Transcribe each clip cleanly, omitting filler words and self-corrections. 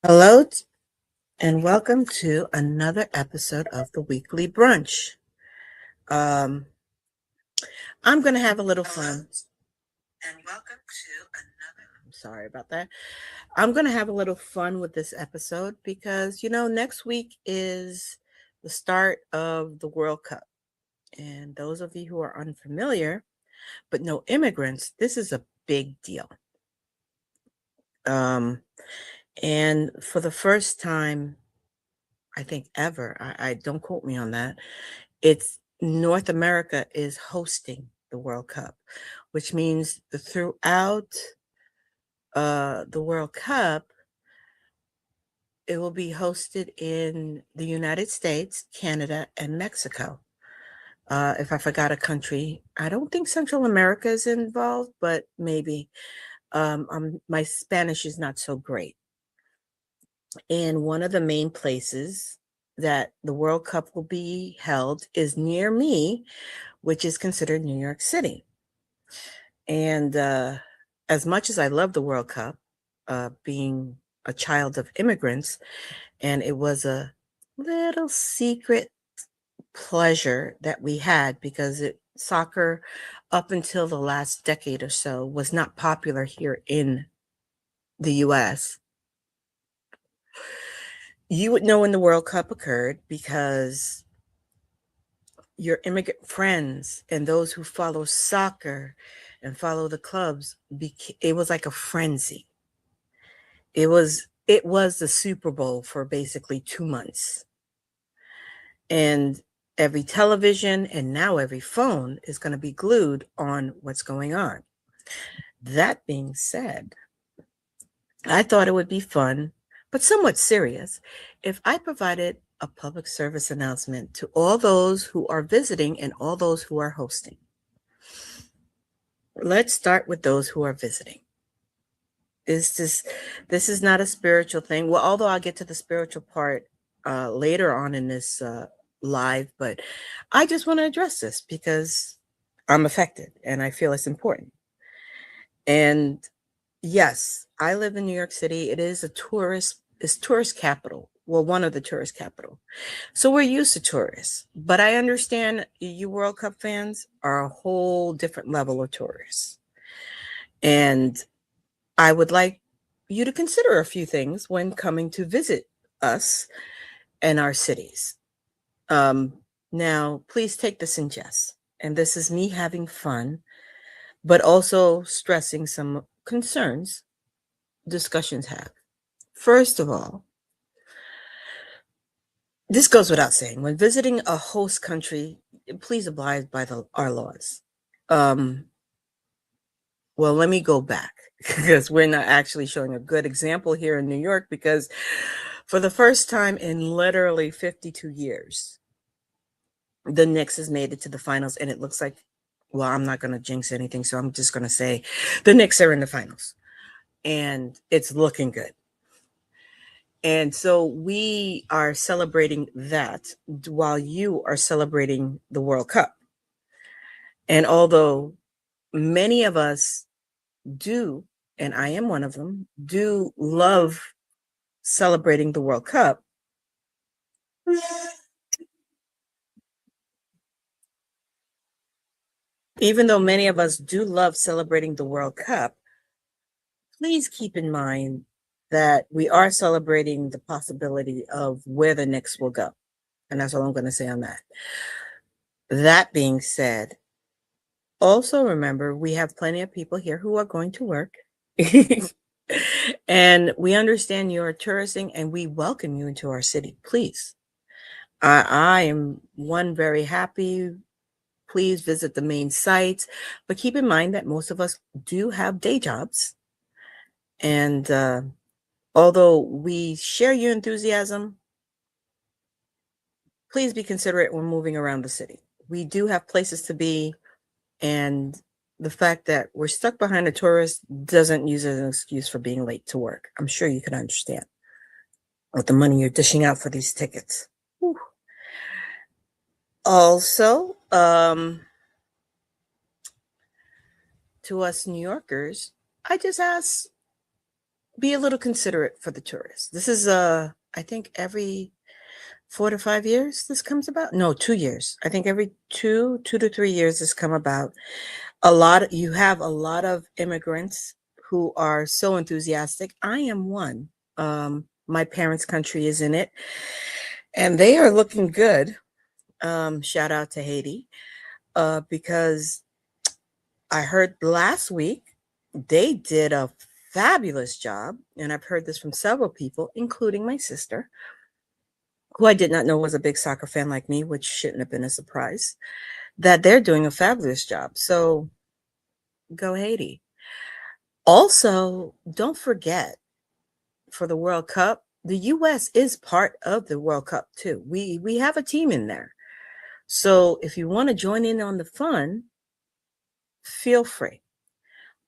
Hello and welcome to another episode of the Weekly Brunch. Um, I'm going to have a little fun. And welcome to another. I'm sorry about that. I'm going to have a little fun with this episode because, next week is the start of the World Cup. And those of you who are unfamiliar, but no immigrants, this is a big deal. And for the first time, I think ever, I don't quote me on that, it's North America is hosting the World Cup, which means throughout the World Cup, it will be hosted in the United States, Canada, and Mexico. If I forgot a country, I don't think Central America is involved, but maybe. My Spanish is not so great. And one of the main places that the World Cup will be held is near me, which is considered New York City. And as much as I love the World Cup, being a child of immigrants, and it was a little secret pleasure that we had because soccer up until the last decade or so was not popular here in the US. You would know when the World Cup occurred because your immigrant friends and those who follow soccer and follow the clubs, it was like a frenzy. It was the Super Bowl for basically 2 months. And every television and now every phone is going to be glued on what's going on. That being said, I thought it would be fun, but somewhat serious, if I provided a public service announcement to all those who are visiting and all those who are hosting. Let's start with those who are visiting. This is not a spiritual thing. Well, although I'll get to the spiritual part later on in this live, but I just want to address this because I'm affected and I feel it's important. And yes, I live in New York City. It's tourist capital. Well, one of the tourist capital. So we're used to tourists, but I understand you World Cup fans are a whole different level of tourists. And I would like you to consider a few things when coming to visit us and our cities. Now, please take this in jest. And this is me having fun, but also stressing some concerns discussions have. First of all, this goes without saying, when visiting a host country, please abide by our laws. Well, let me go back because we're not actually showing a good example here in New York because for the first time in literally 52 years, the Knicks has made it to the finals, and it looks like, well, I'm not going to jinx anything, so I'm just going to say the Knicks are in the finals, and it's looking good. And so we are celebrating that while you are celebrating the World Cup. And although many of us do, and I am one of them, do love celebrating the World Cup, even though many of us do love celebrating the World Cup, please keep in mind that we are celebrating the possibility of where the Knicks will go. And that's all I'm going to say on that. That being said, also remember we have plenty of people here who are going to work. And we understand you're touristing and we welcome you into our city. Please. I am one very happy. Please visit the main sites, but keep in mind that most of us do have day jobs. And although we share your enthusiasm, please be considerate when moving around the city. We do have places to be, and the fact that we're stuck behind a tourist doesn't use it as an excuse for being late to work. I'm sure you can understand with the money you're dishing out for these tickets. Whew. Also, to us New Yorkers, I just ask, be a little considerate for the tourists. This is I think every 4 to 5 years this comes about. No, 2 years. I think every 2 to 3 years this come about. You have a lot of immigrants who are so enthusiastic. I am one. My parents' country is in it, and they are looking good. Shout out to Haiti, because I heard last week they did a fabulous job, and I've heard this from several people, including my sister, who I did not know was a big soccer fan like me, which shouldn't have been a surprise, that they're doing a fabulous job. So go Haiti. Also, don't forget, for the World Cup, the US is part of the World Cup too. We have a team in there. So if you want to join in on the fun, feel free.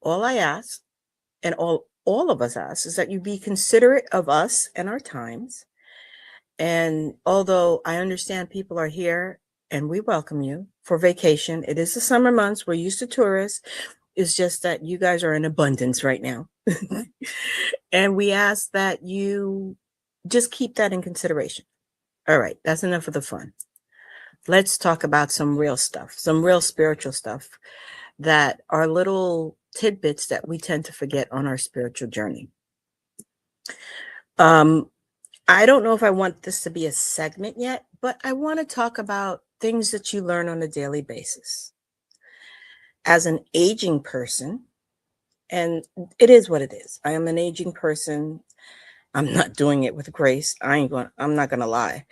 All I ask, and all of us ask, is that you be considerate of us and our times. And although I understand people are here and we welcome you for vacation, it is the summer months. We're used to tourists. It's just that you guys are in abundance right now. And we ask that you just keep that in consideration. All right, that's enough of the fun. Let's talk about some real stuff, some real spiritual stuff that are little tidbits that we tend to forget on our spiritual journey. Um, I don't know if I want this to be a segment yet, but I want to talk about things that you learn on a daily basis. As an aging person, and it is what it is. I am an aging person. I'm not doing it with grace. I'm not gonna lie.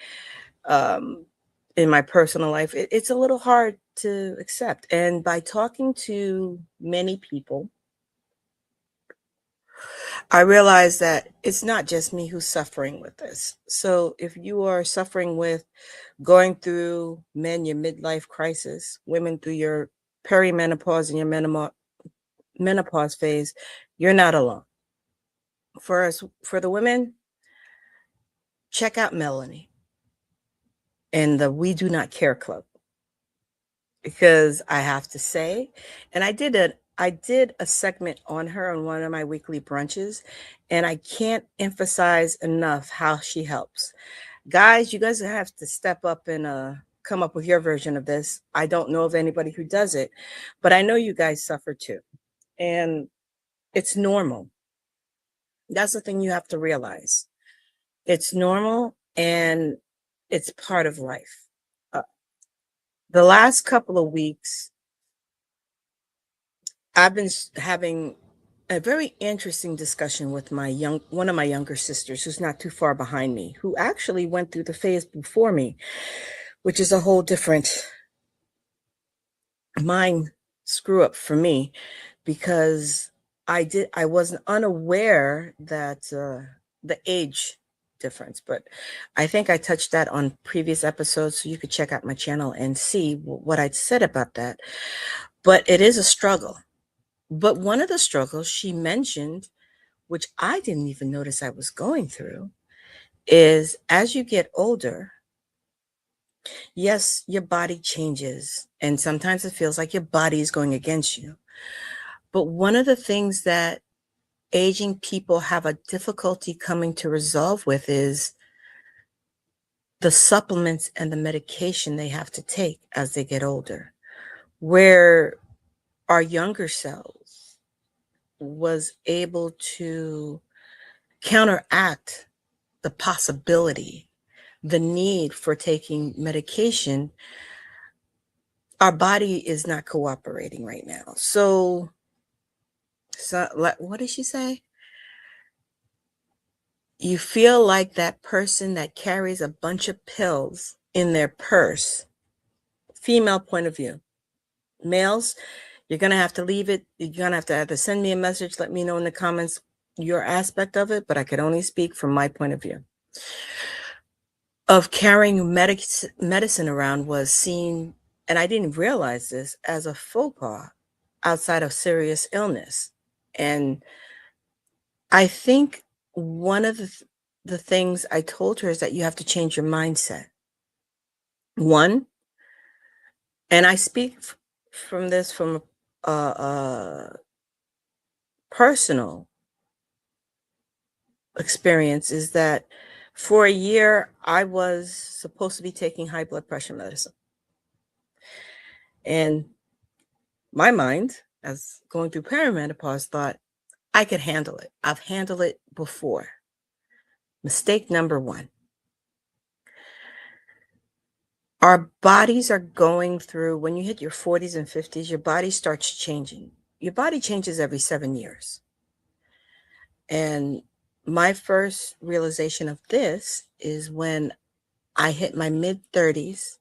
Um, in my personal life, it's a little hard to accept. And by talking to many people, I realize that it's not just me who's suffering with this. So if you are suffering with going through, men, your midlife crisis, women through your perimenopause and your menopause phase, you're not alone. For the women, check out Melanie and the We Do Not Care Club, because I have to say, and I did a segment on her on one of my weekly brunches, and I can't emphasize enough how she helps. Guys, you guys have to step up and come up with your version of this. I don't know of anybody who does it, but I know you guys suffer too. And it's normal. That's the thing you have to realize. It's normal and it's part of life. Uh, the last couple of weeks, I've been having a very interesting discussion with one of my younger sisters, who's not too far behind me, who actually went through the phase before me, which is a whole different mind screw up for me, because I wasn't unaware that the age difference, but I think I touched that on previous episodes, so you could check out my channel and see what I'd said about that. But it is a struggle. But one of the struggles she mentioned, which I didn't even notice I was going through, is as you get older, yes, your body changes, and sometimes it feels like your body is going against you. But one of the things that aging people have a difficulty coming to resolve with is the supplements and the medication they have to take as they get older, where our younger selves was able to counteract the possibility, the need for taking medication. Our body is not cooperating right now. So what did she say? You feel like that person that carries a bunch of pills in their purse. Female point of view. Males, you're going to have to leave it. You're going to have to either send me a message, let me know in the comments your aspect of it, but I could only speak from my point of view. Of carrying medicine around was seen, and I didn't realize this, as a faux pas outside of serious illness. And I think one of the things I told her is that you have to change your mindset. One, and I speak from this from a personal experience is that for a year, I was supposed to be taking high blood pressure medicine. And my mind, as going through perimenopause, thought I could handle it. I've handled it before. Mistake number one. Our bodies are going through, when you hit your 40s and 50s, your body starts changing. Your body changes every 7 years. And my first realization of this is when I hit my mid 30s.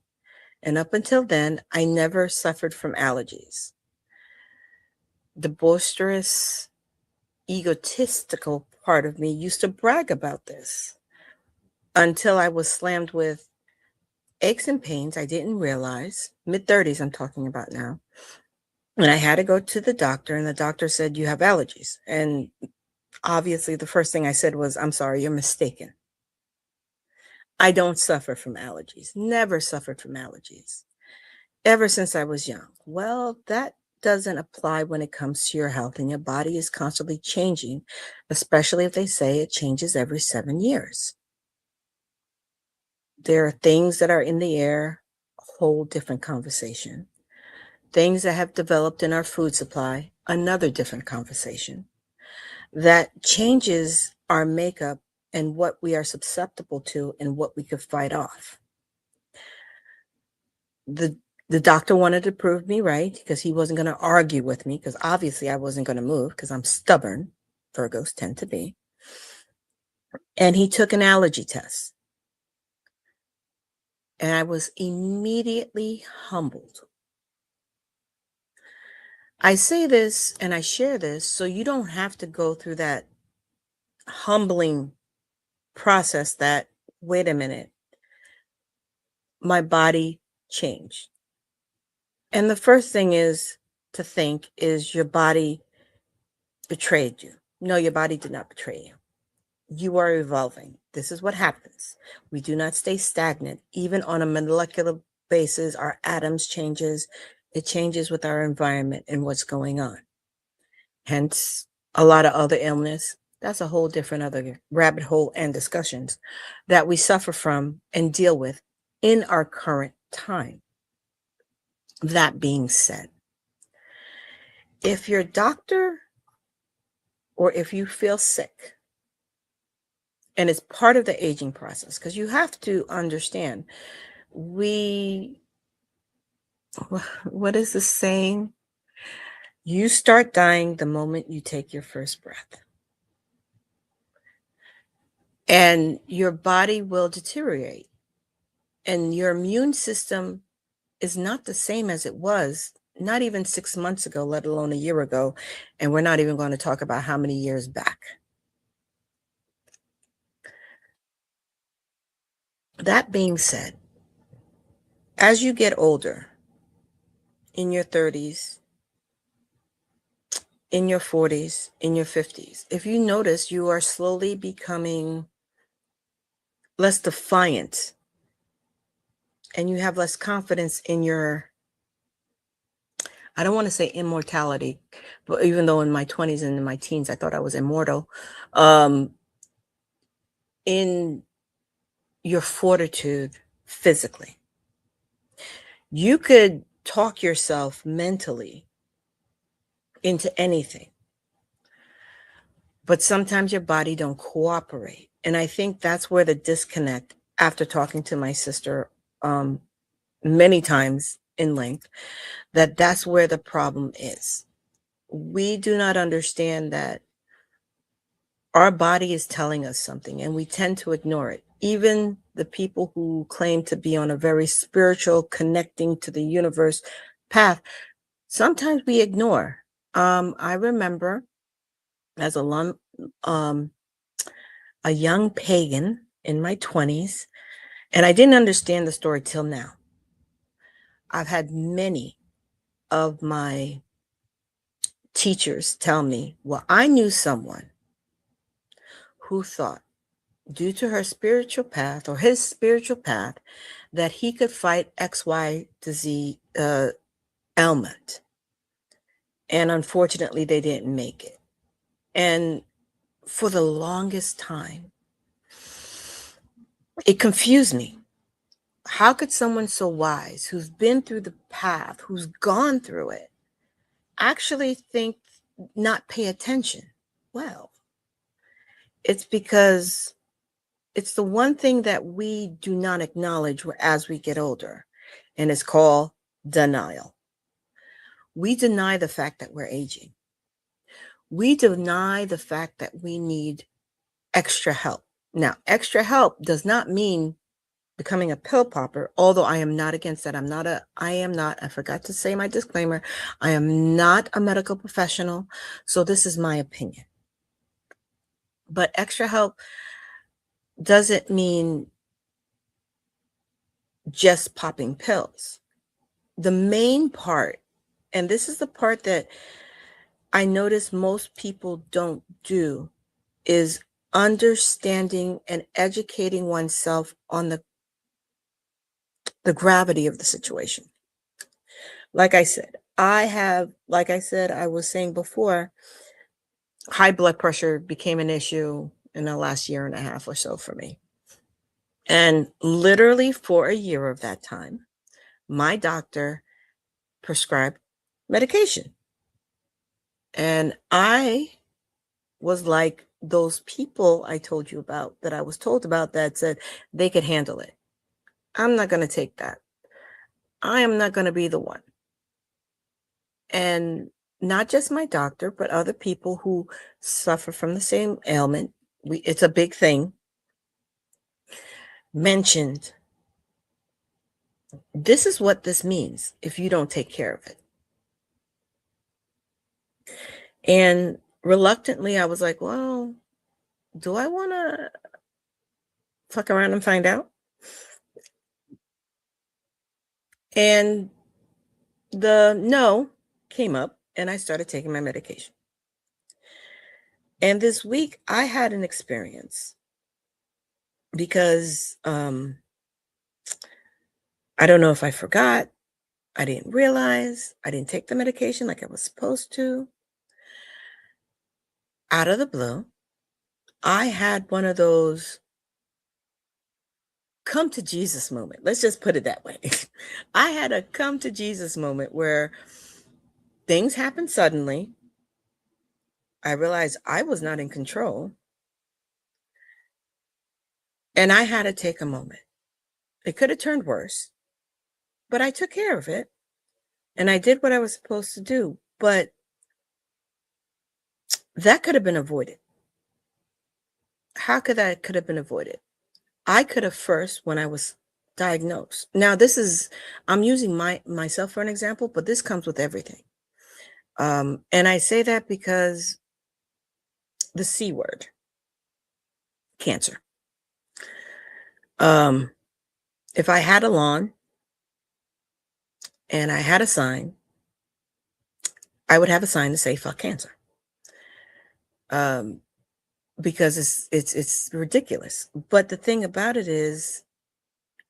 And up until then, I never suffered from allergies. The boisterous, egotistical part of me used to brag about this until I was slammed with aches and pains I didn't realize, mid 30s, I'm talking about now. And I had to go to the doctor, and the doctor said, "You have allergies." And obviously, the first thing I said was, "I'm sorry, you're mistaken. I don't suffer from allergies, never suffered from allergies ever since I was young." Well, that doesn't apply when it comes to your health, and your body is constantly changing, especially if they say it changes every 7 years. There are things that are in the air, a whole different conversation. Things that have developed in our food supply, another different conversation. That changes our makeup and what we are susceptible to and what we could fight off. The the doctor wanted to prove me right because he wasn't going to argue with me because obviously I wasn't going to move because I'm stubborn. Virgos tend to be. And he took an allergy test. And I was immediately humbled. I say this and I share this so you don't have to go through that humbling process that, wait a minute, my body changed. And the first thing is to think is your body betrayed you. No, your body did not betray you. You are evolving. This is what happens. We do not stay stagnant. Even on a molecular basis, our atoms changes. It changes with our environment and what's going on. Hence, a lot of other illness. That's a whole different other rabbit hole and discussions that we suffer from and deal with in our current time. That being said, if your doctor or if you feel sick, and it's part of the aging process, because you have to understand, what is the saying? You start dying the moment you take your first breath. And your body will deteriorate. And your immune system is not the same as it was, not even 6 months ago, let alone a year ago. And we're not even going to talk about how many years back. That being said, as you get older, in your 30s, in your 40s, in your 50s, if you notice you are slowly becoming less defiant and you have less confidence in your, I don't want to say immortality, but even though in my 20s and in my teens I thought I was immortal, um, in your fortitude physically, you could talk yourself mentally into anything, but sometimes your body don't cooperate. And I think that's where the disconnect, after talking to my sister um, many times in length, that's where the problem is. We do not understand that our body is telling us something and we tend to ignore it. Even the people who claim to be on a very spiritual, connecting to the universe path, sometimes we ignore. I remember as um, a young pagan in my 20s, and I didn't understand the story till now. I've had many of my teachers tell me, well, I knew someone who thought, due to her spiritual path or his spiritual path, that he could fight XY disease ailment. And unfortunately, they didn't make it. And for the longest time, it confused me. How could someone so wise, who's been through the path, who's gone through it, actually think not pay attention? Well, it's because it's the one thing that we do not acknowledge as we get older, and it's called denial. We deny the fact that we're aging. We deny the fact that we need extra help. Now, extra help does not mean becoming a pill popper, although I am not against that. I forgot to say my disclaimer. I am not a medical professional, so this is my opinion. But extra help doesn't mean just popping pills. The main part, and this is the part that I notice most people don't do, is understanding and educating oneself on the gravity of the situation. Like I said, I was saying before, high blood pressure became an issue in the last year and a half or so for me. And literally for a year of that time, my doctor prescribed medication. And I was like those people I told you about, that I was told about, that said they could handle it. I'm not going to take that. I am not going to be the one. And not just my doctor, but other people who suffer from the same ailment. It's a big thing. Mentioned, this is what this means if you don't take care of it. And reluctantly, I was like, well, do I want to fuck around and find out? And the no came up, and I started taking my medication. And this week, I had an experience because I don't know if I forgot, I didn't realize, I didn't take the medication like I was supposed to. Out of the blue, I had one of those come to Jesus moment. Let's just put it that way. I had a come to Jesus moment where things happened suddenly. I realized I was not in control, and I had to take a moment. It could have turned worse, but I took care of it, and I did what I was supposed to do. But that could have been avoided. How could have been avoided? I could have first, when I was diagnosed. Now, I'm using myself for an example, but this comes with everything. And I say that because the C word, cancer. If I had a lawn and I had a sign, I would have a sign to say "fuck cancer," because it's ridiculous. But the thing about it is,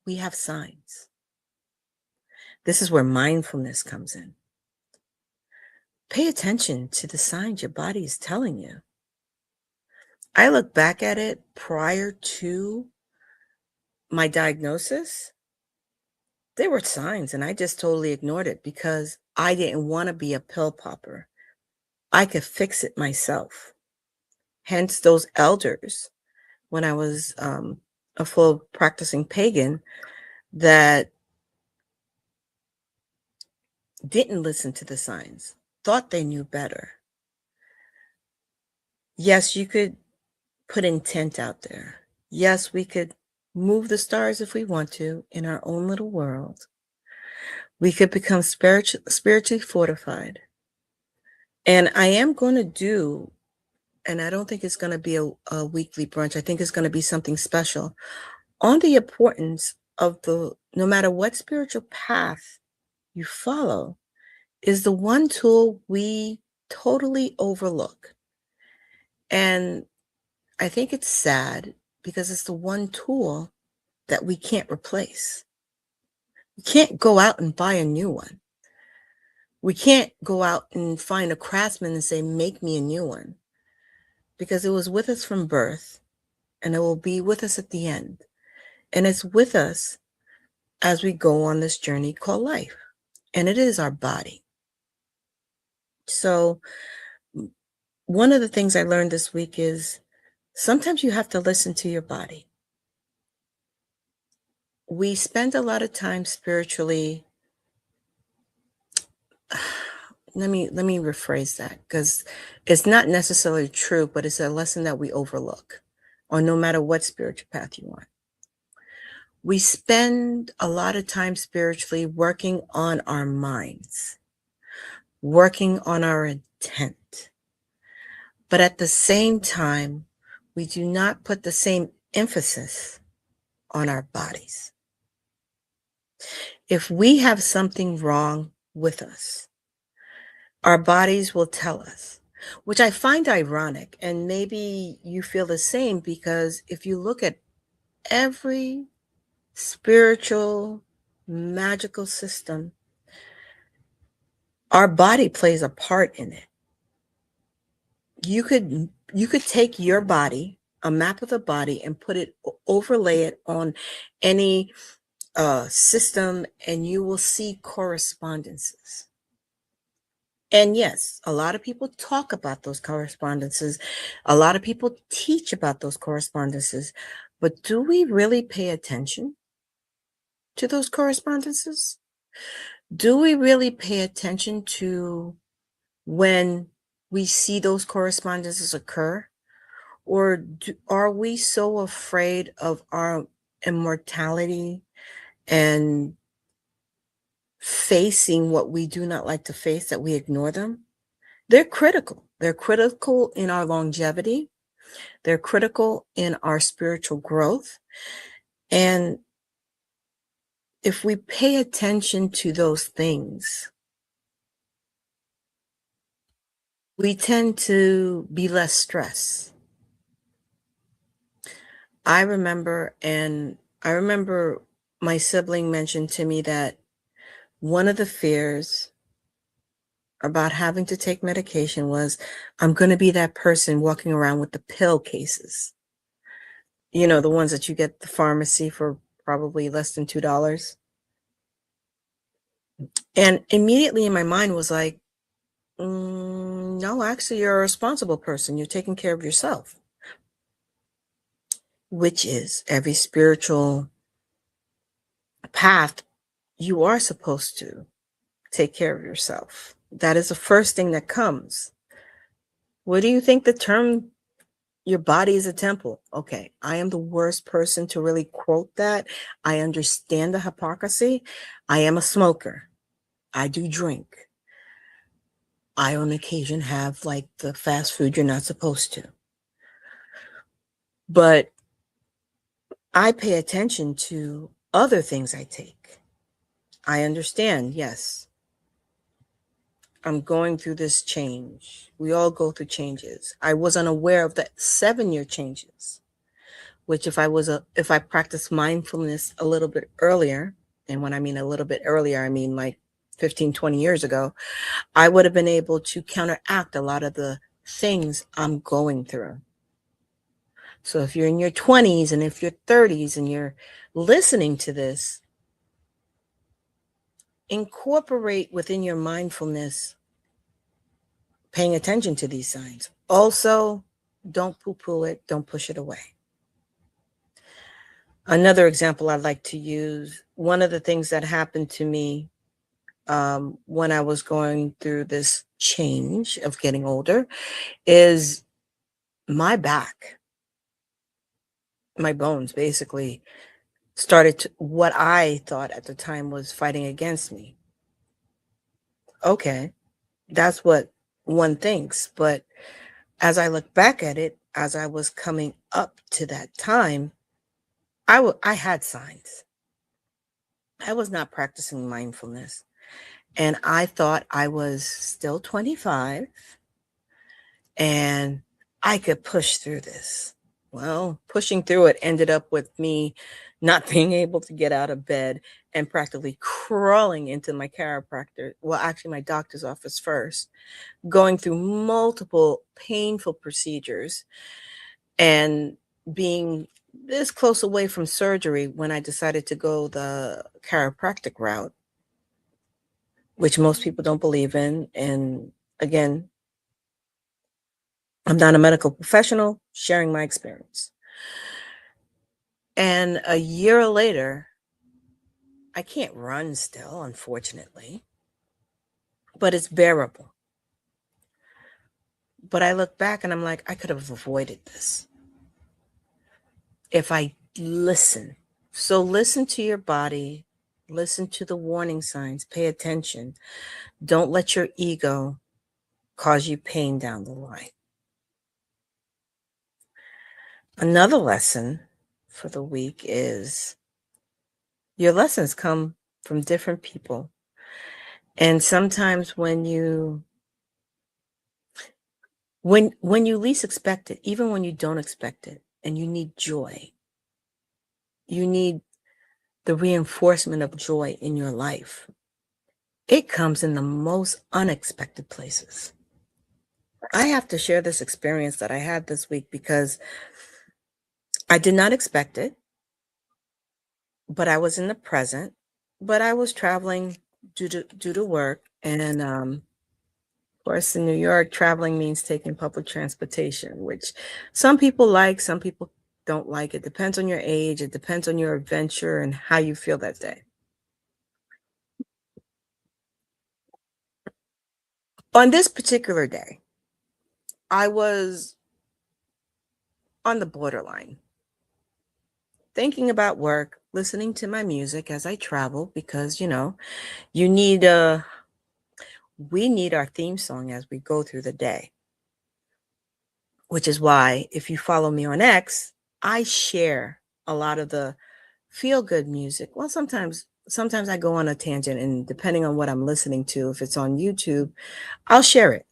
we have signs. This is where mindfulness comes in. Pay attention to the signs your body is telling you. I look back at it prior to my diagnosis. There were signs, and I just totally ignored it because I didn't want to be a pill popper. I could fix it myself. Hence, those elders, when I was a full practicing pagan, that didn't listen to the signs, thought they knew better. Yes, you could put intent out there. Yes, we could move the stars if we want to in our own little world. We could become spiritually fortified. And I am going to do, and I don't think it's going to be a weekly brunch. I think it's going to be something special on the importance of no matter what spiritual path you follow, is the one tool we totally overlook. And I think it's sad because it's the one tool that we can't replace. We can't go out and buy a new one. We can't go out and find a craftsman and say, make me a new one. because it was with us from birth and it will be with us at the end. And it's with us as we go on this journey called life. And it is our body. So, one of the things I learned this week is sometimes you have to listen to your body. We spend a lot of time spiritually. Let me rephrase that, because it's not necessarily true, but it's a lesson that we overlook, or no matter what spiritual path you want. We spend a lot of time spiritually working on our minds, working on our intent. But at the same time, we do not put the same emphasis on our bodies. If we have something wrong with us, our bodies will tell us, which I find ironic. And maybe you feel the same, because if you look at every spiritual, magical system, our body plays a part in it. You could take your body, a map of the body, and overlay it on any system, and you will see correspondences. And yes, a lot of people talk about those correspondences. A lot of people teach about those correspondences. But do we really pay attention to those correspondences? Do we really pay attention to when we see those correspondences occur? Or are we so afraid of our immortality and facing what we do not like to face that we ignore them? They're critical. They're critical in our longevity. They're critical in our spiritual growth. And if we pay attention to those things, we tend to be less stressed. I remember my sibling mentioned to me that one of the fears about having to take medication was, I'm going to be that person walking around with the pill cases. The ones that you get at the pharmacy for probably less than $2. And immediately in my mind was like, no, actually, you're a responsible person. You're taking care of yourself, which is every spiritual path. You are supposed to take care of yourself. That is the first thing that comes. What do you think the term your body is a temple? Okay, I am the worst person to really quote that. I understand the hypocrisy. I am a smoker. I do drink. I on occasion have like the fast food you're not supposed to. But I pay attention to other things I take. I understand, yes, I'm going through this change. We all go through changes. I was unaware of the 7-year changes, which if I practiced mindfulness a little bit earlier, and when I mean a little bit earlier, I mean like 15, 20 years ago, I would have been able to counteract a lot of the things I'm going through. So if you're in your 20s and if you're 30s and you're listening to this, incorporate within your mindfulness paying attention to these signs. Also, don't poo-poo it, don't push it away. Another example I'd like to use, one of the things that happened to me when I was going through this change of getting older is my back, my bones basically started to, what I thought at the time was fighting against me. Okay, that's what one thinks. But as I look back at it, as I was coming up to that time, I had signs. I was not practicing mindfulness. And I thought I was still 25 and I could push through this. Well, pushing through it ended up with me not being able to get out of bed and practically crawling into my chiropractor, well, actually my doctor's office first, going through multiple painful procedures and being this close away from surgery when I decided to go the chiropractic route, which most people don't believe in. And again, I'm not a medical professional, sharing my experience. And a year later, I can't run still, unfortunately, but it's bearable. But I look back and I'm like, I could have avoided this if I listen. So listen to your body, listen to the warning signs, pay attention. Don't let your ego cause you pain down the line. Another lesson for the week is your lessons come from different people. And sometimes when you least expect it, even when you don't expect it, and you need joy, you need the reinforcement of joy in your life. It comes in the most unexpected places. I have to share this experience that I had this week because I did not expect it, but I was in the present, but I was traveling due to work. And of course, in New York, traveling means taking public transportation, which some people like, some people don't like. It depends on your age, it depends on your adventure and how you feel that day. On this particular day, I was on the borderline, thinking about work, listening to my music as I travel because, you need we need our theme song as we go through the day, which is why if you follow me on X, I share a lot of the feel good music. Well, sometimes I go on a tangent and depending on what I'm listening to, if it's on YouTube, I'll share it.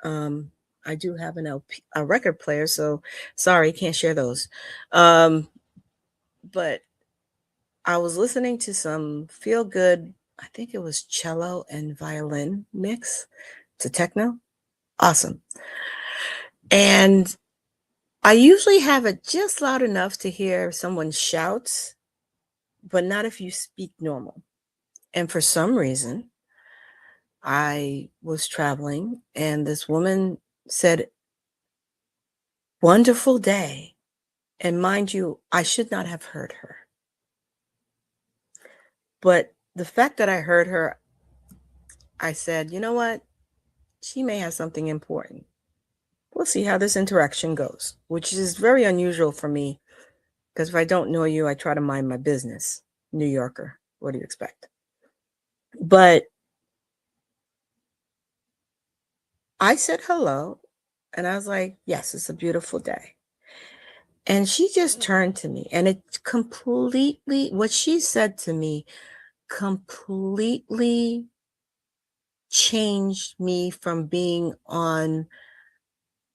Um I do have a record player, so sorry, can't share those. Um but I was listening to some feel good, I think it was cello and violin mix to techno. Awesome. And I usually have it just loud enough to hear someone shouts, but not if you speak normal. And for some reason, I was traveling and this woman said, "Wonderful day." And mind you, I should not have heard her. But the fact that I heard her, I said, you know what? She may have something important. We'll see how this interaction goes, which is very unusual for me because if I don't know you, I try to mind my business. New Yorker, what do you expect? But I said hello and I was like, yes, it's a beautiful day. And she just turned to me and it completely, what she said to me completely changed me from being on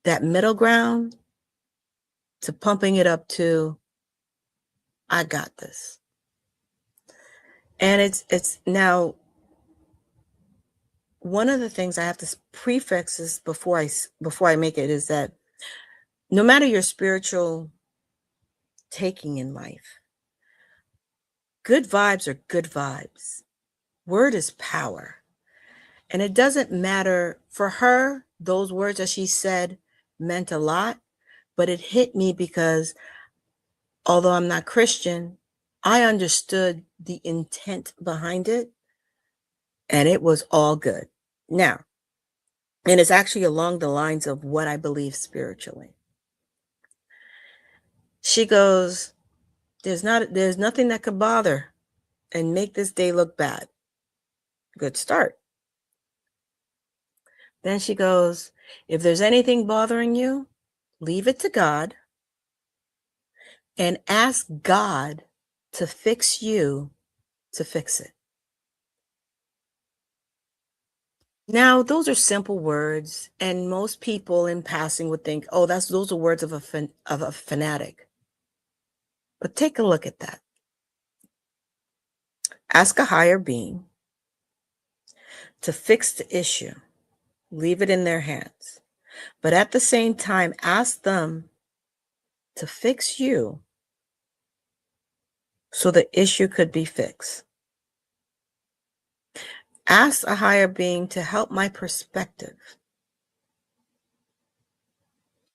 that middle ground to pumping it up to, I got this. And it's now one of the things I have to prefix this before I make it is that no matter your spiritual taking in life, good vibes are good vibes. Word is power. And it doesn't matter for her, those words that she said meant a lot, but it hit me because although I'm not Christian, I understood the intent behind it and it was all good. Now, and it's actually along the lines of what I believe spiritually. She goes, there's nothing that could bother and make this day look bad. Good start. Then she goes, if there's anything bothering you, leave it to God and ask God to fix you to fix it. Now, those are simple words, and most people in passing would think, "Oh, those are words of a fanatic." But take a look at that. Ask a higher being to fix the issue, leave it in their hands. But at the same time, ask them to fix you so the issue could be fixed. Ask a higher being to help my perspective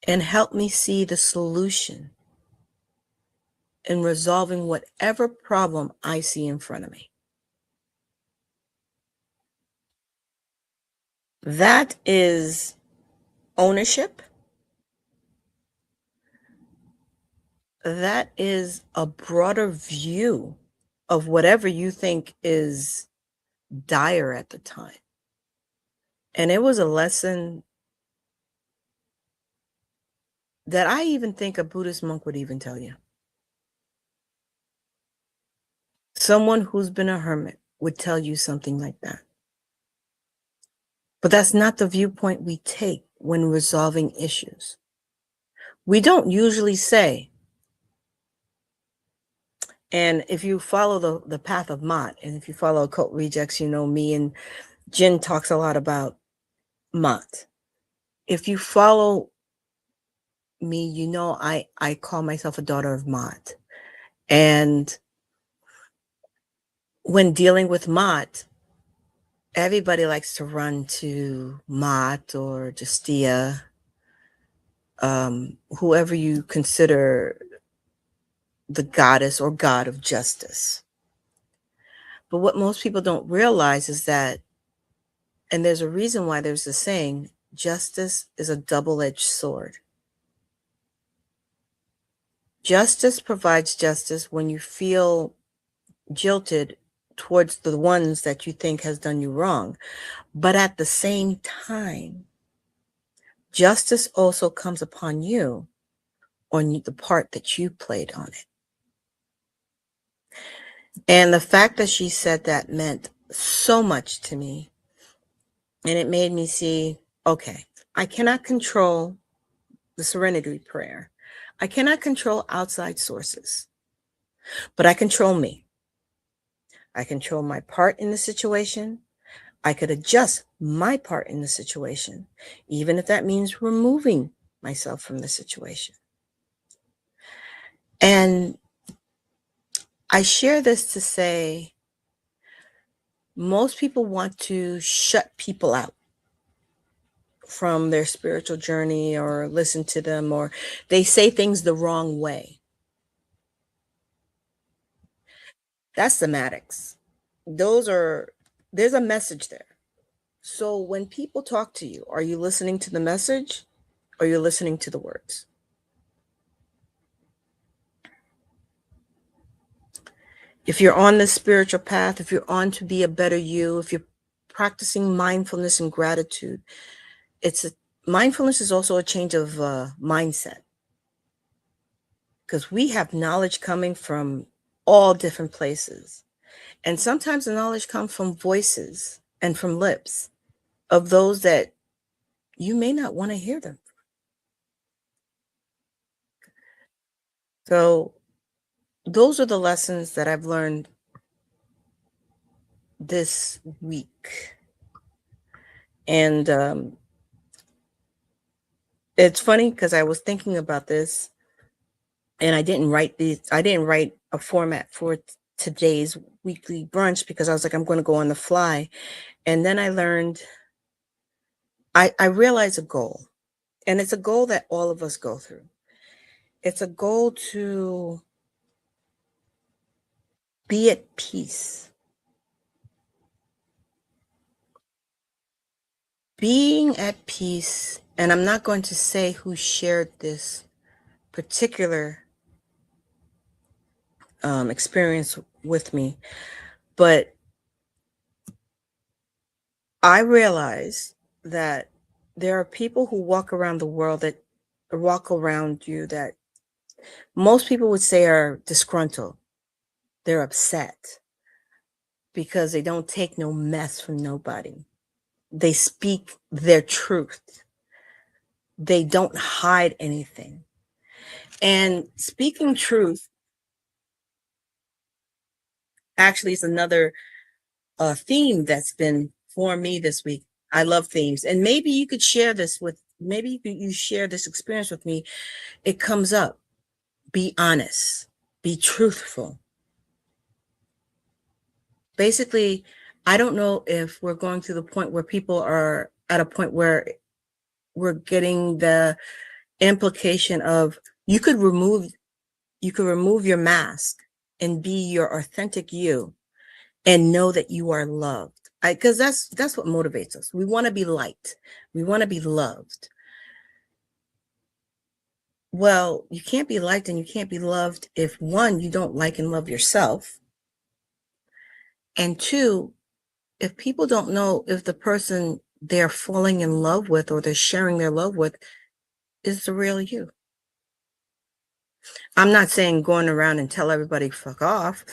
and help me see the solution in resolving whatever problem I see in front of me. That is ownership. That is a broader view of whatever you think is dire at the time. And it was a lesson that I even think a Buddhist monk would even tell you. Someone who's been a hermit would tell you something like that. But that's not the viewpoint we take when resolving issues. We don't usually say, and if you follow the path of Mott, and if you follow Occult Rejects, you know me and Jen talks a lot about Mott. If you follow me, you know I call myself a daughter of Mott. And when dealing with Mott, everybody likes to run to Mott or Justia, whoever you consider the goddess or god of justice. But what most people don't realize is that, and there's a reason why there's a saying, justice is a double-edged sword. Justice provides justice when you feel jilted towards the ones that you think has done you wrong. But at the same time, justice also comes upon you on the part that you played on it. And the fact that she said that meant so much to me. And it made me see, okay, I cannot control the serenity prayer. I cannot control outside sources, but I control me. I control my part in the situation. I could adjust my part in the situation, even if that means removing myself from the situation. And I share this to say, most people want to shut people out from their spiritual journey or listen to them, or they say things the wrong way. That's somatics. There's a message there. So when people talk to you, are you listening to the message or are you listening to the words? If you're on this spiritual path, if you're on to be a better you, if you're practicing mindfulness and gratitude, mindfulness is also a change of mindset, because we have knowledge coming from all different places. And sometimes the knowledge comes from voices and from lips of those that you may not want to hear them. So those are the lessons that I've learned this week. And it's funny because I was thinking about this and I didn't write a format for today's weekly brunch because I was like, I'm going to go on the fly. And then I learned, I realized a goal, and it's a goal that all of us go through. It's a goal to be at peace. Being at peace, and I'm not going to say who shared this particular experience with me, but I realize that there are people who walk around the world that walk around you that most people would say are disgruntled. They're upset because they don't take no mess from nobody. They speak their truth. They don't hide anything. And speaking truth actually is another theme that's been for me this week. I love themes, and maybe you could share this with. Maybe you share this experience with me. It comes up. Be honest. Be truthful. Basically, I don't know if we're going to the point where people are at a point where we're getting the implication of you could remove your mask and be your authentic you and know that you are loved. Because that's what motivates us. We want to be liked. We want to be loved. Well, you can't be liked and you can't be loved if one, you don't like and love yourself, and two, if people don't know if the person they're falling in love with or they're sharing their love with is the real you. I'm not saying going around and tell everybody fuck off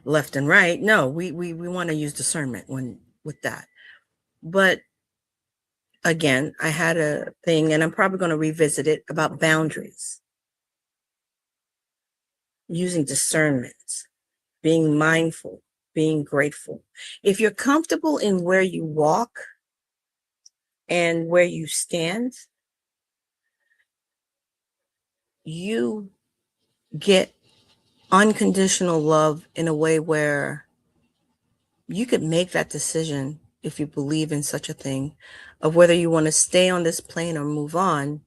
left and right. No, we want to use discernment when with that. But again, I had a thing and I'm probably going to revisit it about boundaries, using discernment, being mindful, being grateful. If you're comfortable in where you walk and where you stand, you get unconditional love in a way where you could make that decision if you believe in such a thing of whether you want to stay on this plane or move on,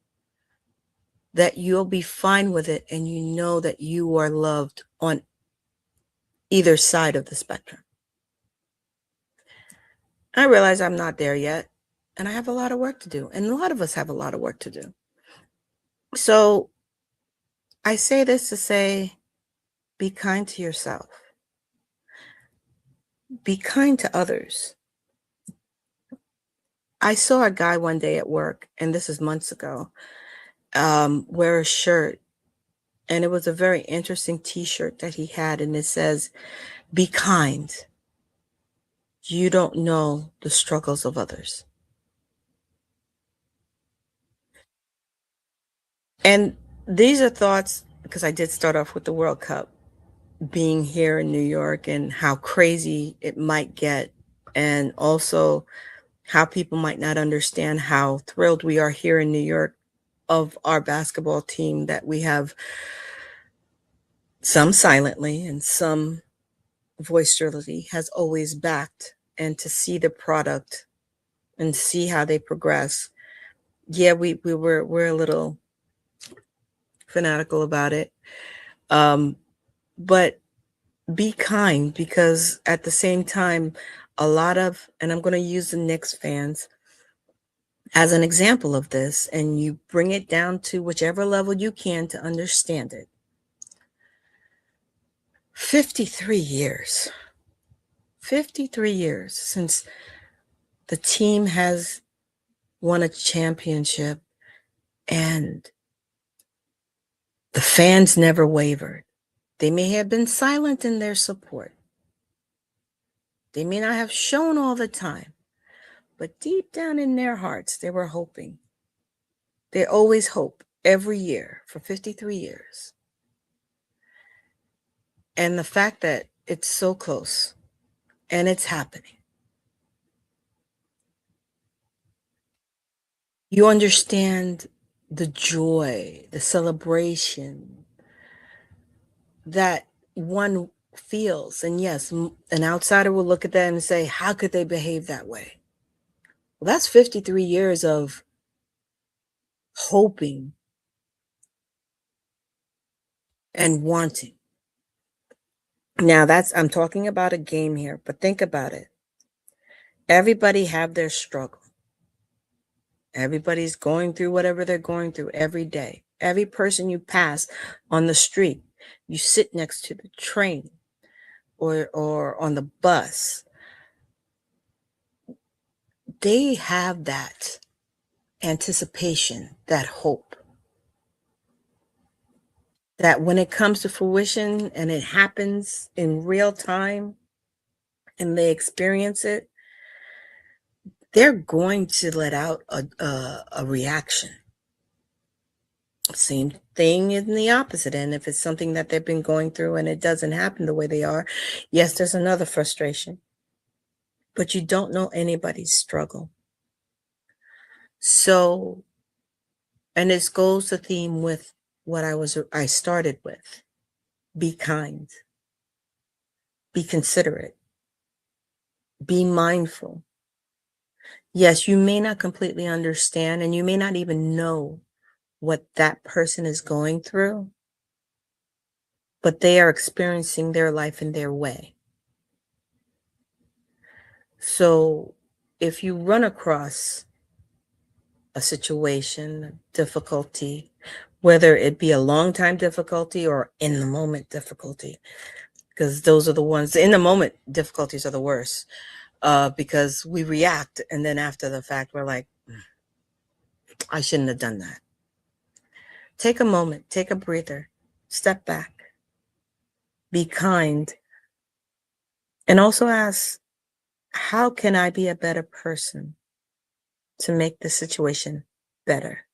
that you'll be fine with it and you know that you are loved on either side of the spectrum. I realize I'm not there yet and I have a lot of work to do, and a lot of us have a lot of work to do. So I say this to say, be kind to yourself, be kind to others. I saw a guy one day at work, and this is months ago, wear a shirt, and it was a very interesting t-shirt that he had, and it says, be kind. You don't know the struggles of others. And these are thoughts because I did start off with the World Cup being here in New York and how crazy it might get, and also how people might not understand how thrilled we are here in New York of our basketball team that we have, some silently and some boisterously, has always backed, and to see the product and see how they progress. Yeah, we're a little fanatical about it. But be kind, because at the same time, a lot of, and I'm going to use the Knicks fans as an example of this, and you bring it down to whichever level you can to understand it. 53 years. 53 years since the team has won a championship, and the fans never wavered. They may have been silent in their support. They may not have shown all the time, but deep down in their hearts, they were hoping. They always hope every year for 53 years. And the fact that it's so close and it's happening, you understand the joy, the celebration that one feels. And yes, an outsider will look at that and say, how could they behave that way? Well, that's 53 years of hoping and wanting. Now I'm talking about a game here, but think about it. Everybody have their struggle. Everybody's going through whatever they're going through every day. Every person you pass on the street, you sit next to the train or on the bus, they have that anticipation, that hope, that when it comes to fruition and it happens in real time and they experience it, they're going to let out a reaction. Same thing in the opposite end. If it's something that they've been going through and it doesn't happen the way they are, yes, there's another frustration. But you don't know anybody's struggle. So, and this goes the theme with what I started with. Be kind, be considerate, be mindful. Yes, you may not completely understand, and you may not even know what that person is going through, but they are experiencing their life in their way. So if you run across a situation, difficulty, whether it be a long time difficulty or in the moment difficulty, because those are the ones, in the moment difficulties are the worst, because we react, and then after the fact, we're like, I shouldn't have done that. Take a moment, take a breather, step back, be kind, and also ask, how can I be a better person to make the situation better?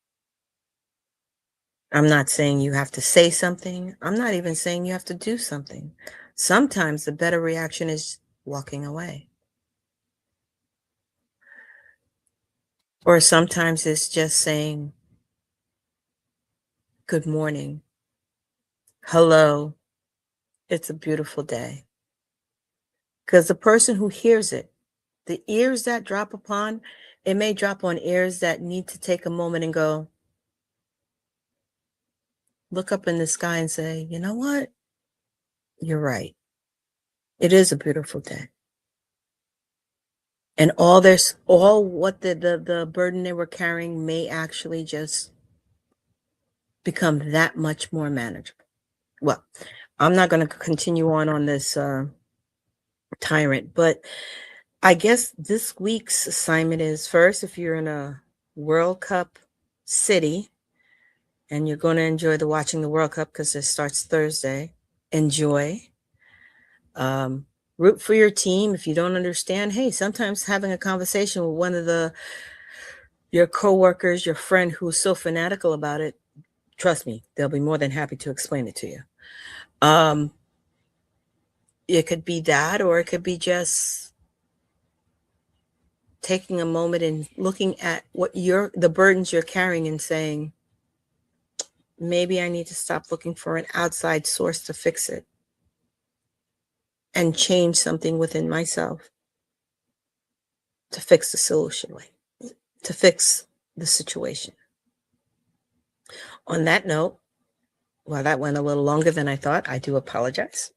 I'm not saying you have to say something. I'm not even saying you have to do something. Sometimes the better reaction is walking away. Or sometimes it's just saying, good morning, hello, it's a beautiful day. Because the person who hears it, the ears that drop upon, it may drop on ears that need to take a moment and go, look up in the sky and say, you know what? You're right. It is a beautiful day. And all what the burden they were carrying may actually just become that much more manageable. Well, I'm not going to continue on this tyrant, but I guess this week's assignment is, first, if you're in a World Cup city and you're going to enjoy watching the World Cup because it starts Thursday, enjoy. Root for your team. If you don't understand, hey, sometimes having a conversation with one of your coworkers, your friend who's so fanatical about it, trust me, they'll be more than happy to explain it to you. It could be that, or it could be just taking a moment and looking at the burdens you're carrying and saying, maybe I need to stop looking for an outside source to fix it and change something within myself to fix the solution, to fix the situation. On that note, well, that went a little longer than I thought. I do apologize.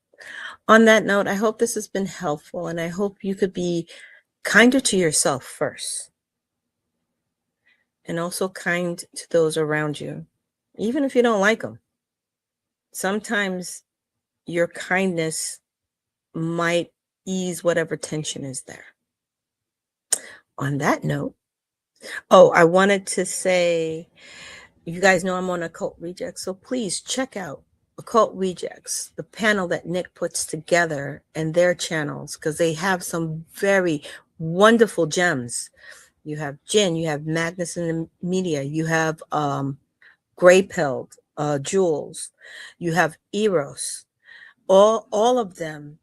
On that note, I hope this has been helpful, and I hope you could be kinder to yourself first, and also kind to those around you, even if you don't like them. Sometimes your kindness might ease whatever tension is there. On that note, I wanted to say, you guys know I'm on Occult Rejects, so please check out Occult Rejects, the panel that Nick puts together, and their channels, because they have some very wonderful gems. You have Jin, you have Magnus in the Media, you have Gray Pilled, Jules, you have Eros, all of them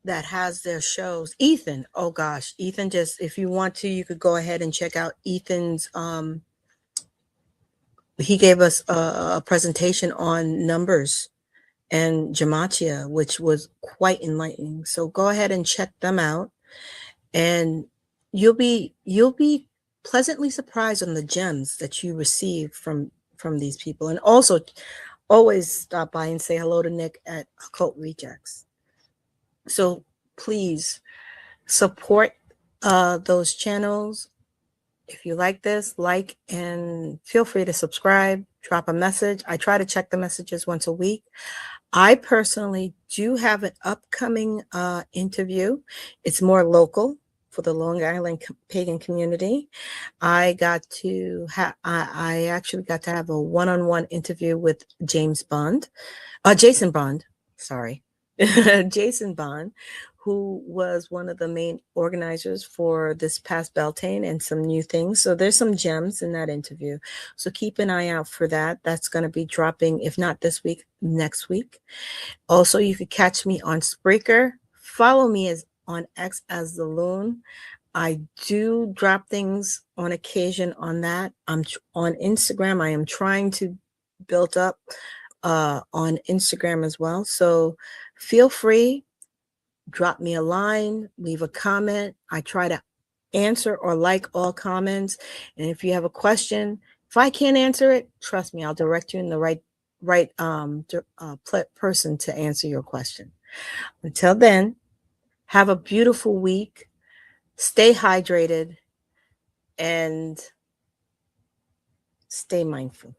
that has their shows. Ethan, oh gosh, Ethan, just, if you want to, you could go ahead and check out Ethan's, he gave us a presentation on numbers and gematria, which was quite enlightening. So go ahead and check them out, and you'll be pleasantly surprised on the gems that you receive from these people. And also, always stop by and say hello to Nick at Occult Rejects. So please support those channels. If you like this, like, and feel free to subscribe, drop a message. I try to check the messages once a week. I personally do have an upcoming interview. It's more local for the Long Island pagan community. I actually got to have a one-on-one interview with Jason Bond, sorry. Jason Bond, who was one of the main organizers for this past Beltane and some new things. So there's some gems in that interview. So keep an eye out for that. That's going to be dropping, if not this week, next week. Also, you could catch me on Spreaker. Follow me on X as the Loon. I do drop things on occasion on that. I'm on Instagram. I am trying to build up on Instagram as well. So feel free, drop me a line, leave a comment. I try to answer or like all comments. And if you have a question, if I can't answer it, trust me, I'll direct you in the person to answer your question. Until then, have a beautiful week. Stay hydrated and stay mindful.